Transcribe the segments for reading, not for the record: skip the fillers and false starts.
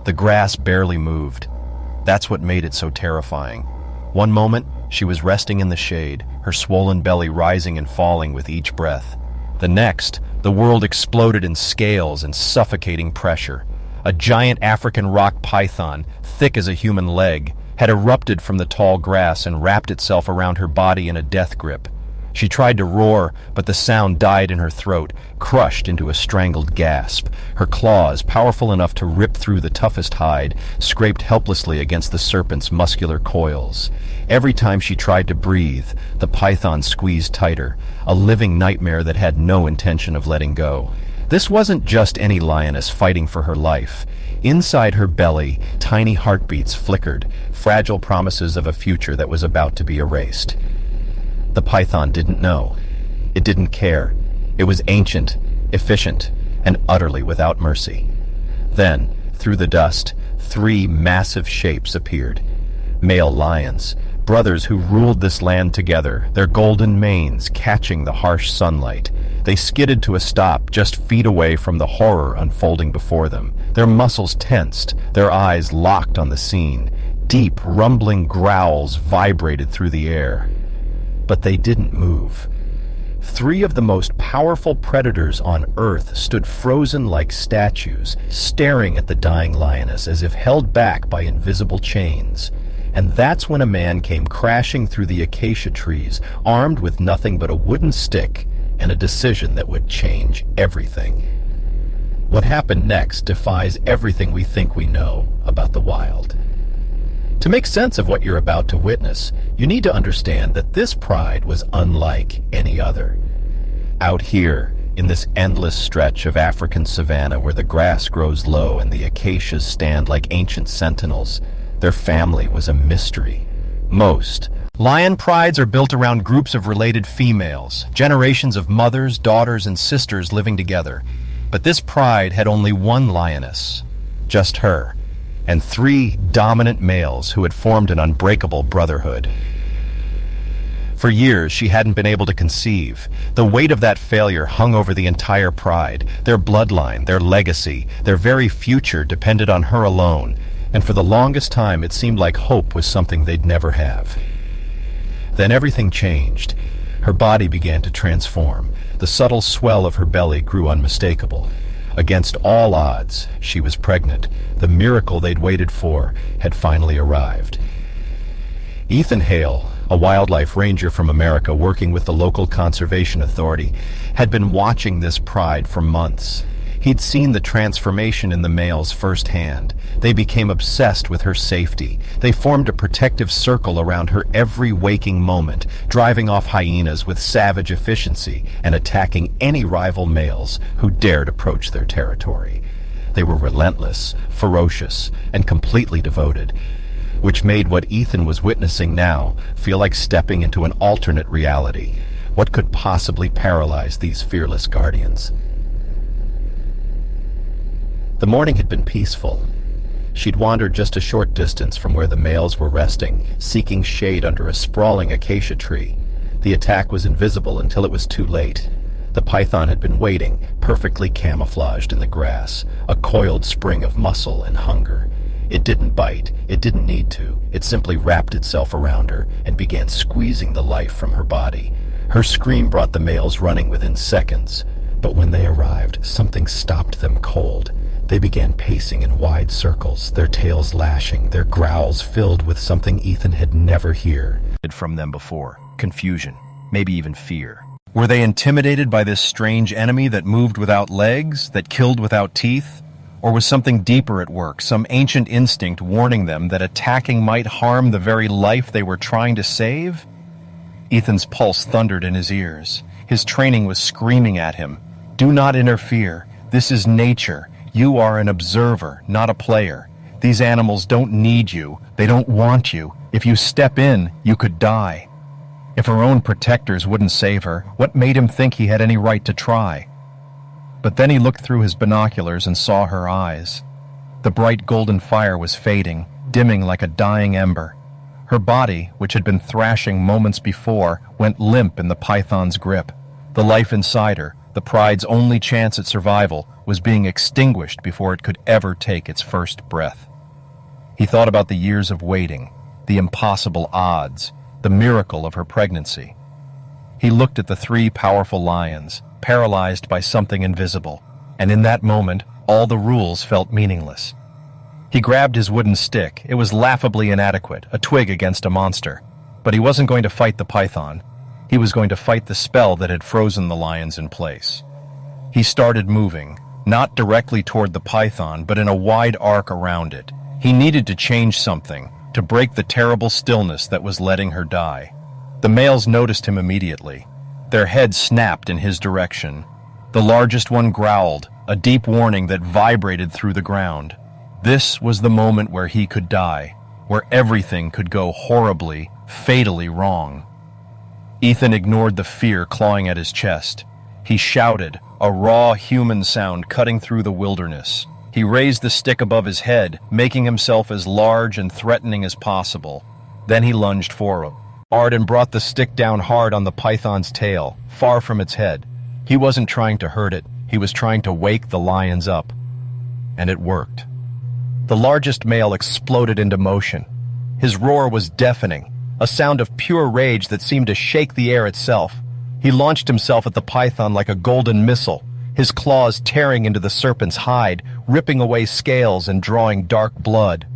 The grass barely moved. That's what made it so terrifying. One moment, she was resting in the shade, her swollen belly rising and falling with each breath. The next, the world exploded in scales and suffocating pressure. A giant African rock python, thick as a human leg, had erupted from the tall grass and wrapped itself around her body in a death grip. She tried to roar, but the sound died in her throat, crushed into a strangled gasp. Her claws, powerful enough to rip through the toughest hide, scraped helplessly against the serpent's muscular coils. Every time she tried to breathe, the python squeezed tighter, a living nightmare that had no intention of letting go. This wasn't just any lioness fighting for her life. Inside her belly, tiny heartbeats flickered, fragile promises of a future that was about to be erased. The python didn't know. It didn't care. It was ancient, efficient, and utterly without mercy. Then, through the dust, 3 massive shapes appeared. Male lions, brothers who ruled this land together, their golden manes catching the harsh sunlight. They skidded to a stop just feet away from the horror unfolding before them. Their muscles tensed, their eyes locked on the scene. Deep, rumbling growls vibrated through the air. But they didn't move. 3 of the most powerful predators on Earth stood frozen like statues, staring at the dying lioness as if held back by invisible chains. And that's when a man came crashing through the acacia trees, armed with nothing but a wooden stick and a decision that would change everything. What happened next defies everything we think we know about the wild. To make sense of what you're about to witness, you need to understand that this pride was unlike any other. Out here, in this endless stretch of African savanna where the grass grows low and the acacias stand like ancient sentinels, their family was a mystery. Most lion prides are built around groups of related females, generations of mothers, daughters, and sisters living together. But this pride had only one lioness, just her, and 3 dominant males who had formed an unbreakable brotherhood. For years, she hadn't been able to conceive. The weight of that failure hung over the entire pride. Their bloodline, their legacy, their very future depended on her alone, and for the longest time it seemed like hope was something they'd never have. Then everything changed. Her body began to transform. The subtle swell of her belly grew unmistakable. Against all odds, she was pregnant. The miracle they'd waited for had finally arrived. Ethan Hale, a wildlife ranger from America working with the local conservation authority, had been watching this pride for months. He'd seen the transformation in the males firsthand. They became obsessed with her safety. They formed a protective circle around her every waking moment, driving off hyenas with savage efficiency and attacking any rival males who dared approach their territory. They were relentless, ferocious, and completely devoted, which made what Ethan was witnessing now feel like stepping into an alternate reality. What could possibly paralyze these fearless guardians? The morning had been peaceful. She'd wandered just a short distance from where the males were resting, seeking shade under a sprawling acacia tree. The attack was invisible until it was too late. The python had been waiting, perfectly camouflaged in the grass, a coiled spring of muscle and hunger. It didn't bite, it didn't need to. It simply wrapped itself around her and began squeezing the life from her body. Her scream brought the males running within seconds. But when they arrived, something stopped them cold. They began pacing in wide circles, their tails lashing, their growls filled with something Ethan had never heard from them before. Confusion, maybe even fear. Were they intimidated by this strange enemy that moved without legs, that killed without teeth? Or was something deeper at work, some ancient instinct warning them that attacking might harm the very life they were trying to save? Ethan's pulse thundered in his ears. His training was screaming at him. Do not interfere. This is nature. You are an observer, not a player. These animals don't need you. They don't want you. If you step in, you could die. If her own protectors wouldn't save her, what made him think he had any right to try? But then he looked through his binoculars and saw her eyes. The bright golden fire was fading, dimming like a dying ember. Her body, which had been thrashing moments before, went limp in the python's grip. The life inside her, The pride's only chance at survival was being extinguished before it could ever take its first breath. He thought about the years of waiting, the impossible odds, the miracle of her pregnancy. He looked at the three powerful lions, paralyzed by something invisible, and in that moment, all the rules felt meaningless. He grabbed his wooden stick. It was laughably inadequate, a twig against a monster. But he wasn't going to fight the python. He was going to fight the spell that had frozen the lions in place. He started moving, not directly toward the python, but in a wide arc around it. He needed to change something, to break the terrible stillness that was letting her die. The males noticed him immediately. Their heads snapped in his direction. The largest one growled, a deep warning that vibrated through the ground. This was the moment where he could die, where everything could go horribly, fatally wrong. Ethan ignored the fear clawing at his chest. He shouted, a raw human sound cutting through the wilderness. He raised the stick above his head, making himself as large and threatening as possible. Then he lunged forward. Arden brought the stick down hard on the python's tail, far from its head. He wasn't trying to hurt it, he was trying to wake the lions up. And it worked. The largest male exploded into motion. His roar was deafening, a sound of pure rage that seemed to shake the air itself. He launched himself at the python like a golden missile, his claws tearing into the serpent's hide, ripping away scales and drawing dark blood.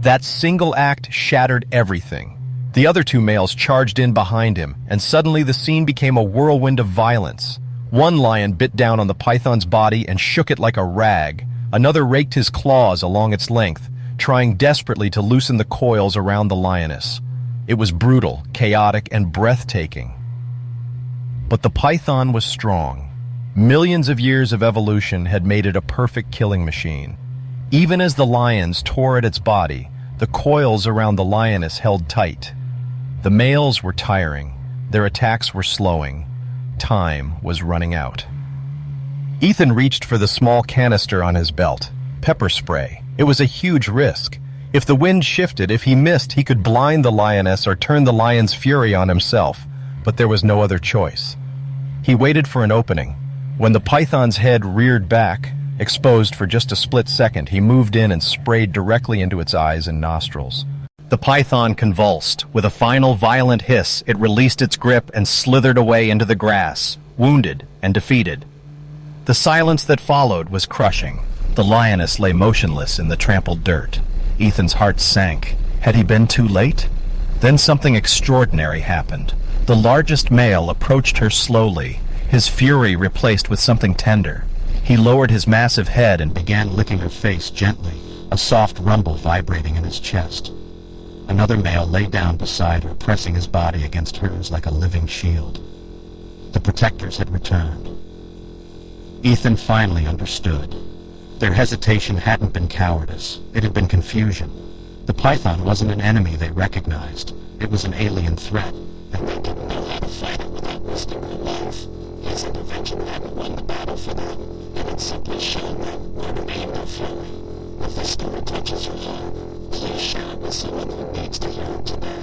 That single act shattered everything. The other two males charged in behind him, and suddenly the scene became a whirlwind of violence. One lion bit down on the python's body and shook it like a rag. Another raked his claws along its length, trying desperately to loosen the coils around the lioness. It was brutal, chaotic, and breathtaking. But the python was strong. Millions of years of evolution had made it a perfect killing machine. Even as the lions tore at its body, the coils around the lioness held tight. The males were tiring. Their attacks were slowing. Time was running out. Ethan reached for the small canister on his belt. Pepper spray. It was a huge risk. If the wind shifted, if he missed, he could blind the lioness or turn the lion's fury on himself. But there was no other choice. He waited for an opening. When the python's head reared back, exposed for just a split second, he moved in and sprayed directly into its eyes and nostrils. The python convulsed. With a final violent hiss, it released its grip and slithered away into the grass, wounded and defeated. The silence that followed was crushing. The lioness lay motionless in the trampled dirt. Ethan's heart sank. Had he been too late? Then something extraordinary happened. The largest male approached her slowly, his fury replaced with something tender. He lowered his massive head and began licking her face gently, a soft rumble vibrating in his chest. Another male lay down beside her, pressing his body against hers like a living shield. The protectors had returned. Ethan finally understood. Their hesitation hadn't been cowardice. It had been confusion. The python wasn't an enemy they recognized. It was an alien threat, and they didn't know how to fight it without risking their life. His intervention hadn't won the battle for them. It had simply shown them where to aim their fury. If this story touches your heart, please share it with someone who needs to hear it today.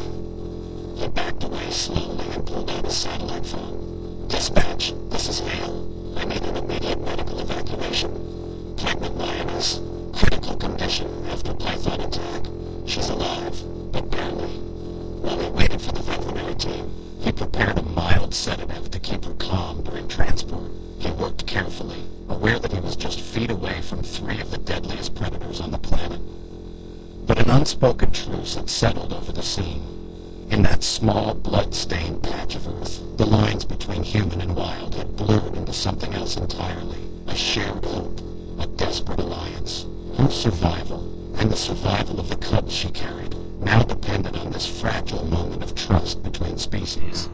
He backed away slowly and pulled out his satellite phone. Dispatch, this is Hale. I need an immediate medical evacuation. Pregnant lioness. Critical condition after python attack. She's alive, but barely. While he waited for the veterinary team, he prepared a mild sedative to keep her calm during transport. He worked carefully, aware that he was just feet away from three of the deadliest predators on the planet. But an unspoken truce had settled over the scene. In that small, blood-stained patch of earth, the lines between human and wild had blurred into something else entirely, a shared hope, a desperate alliance. Her survival, and the survival of the cubs she carried, now depended on this fragile moment of trust between species.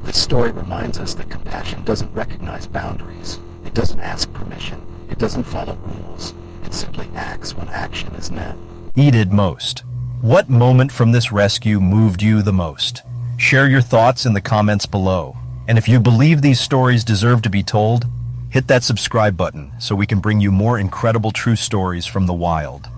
This story reminds us that compassion doesn't recognize boundaries. It doesn't ask permission. It doesn't follow rules. It simply acts when action is met. Needed most. What moment from this rescue moved you the most? Share your thoughts in the comments below. And if you believe these stories deserve to be told, hit that subscribe button so we can bring you more incredible true stories from the wild.